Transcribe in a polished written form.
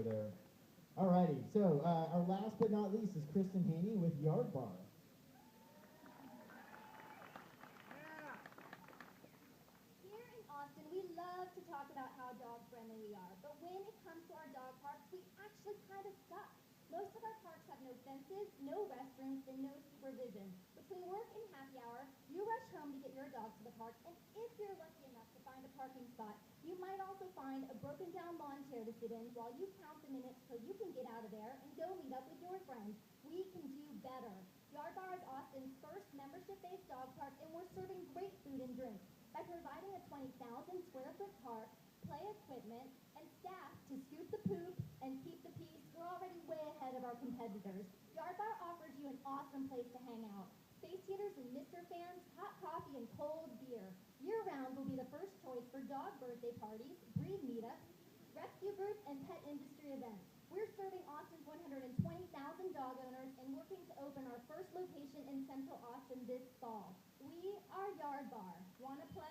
over there. Alrighty, so our last but not least is Kristen Haney with Yard Bar. Here in Austin, we love to talk about how dog-friendly we are, but when it comes to our dog parks, we actually kind of suck. Most of our parks have no fences, no restrooms, and no supervision. Between work and happy hour, you rush home to get your dog to the park, and if you're lucky enough to find a parking spot, you might also find a broken-down lawn chair to sit in while you count the minutes till you can get out of there and go meet up with your friends. We can do better. Yard Bar is Austin's first membership-based dog park, and we're serving great food and drink. By providing a 20,000 square foot park, play equipment, and staff to scoop the poop and keep the peace, we're already way ahead of our competitors. Yard Bar offers you an awesome place to hang out. Space heaters and mister fans, hot coffee, and cold beer. Year-round will be the first choice for dog birthday parties, breed meetups, rescue groups, and pet industry events. We're serving Austin's 120,000 dog owners and working to open our first location in Central Austin this fall. We are Yard Bar. Wanna play?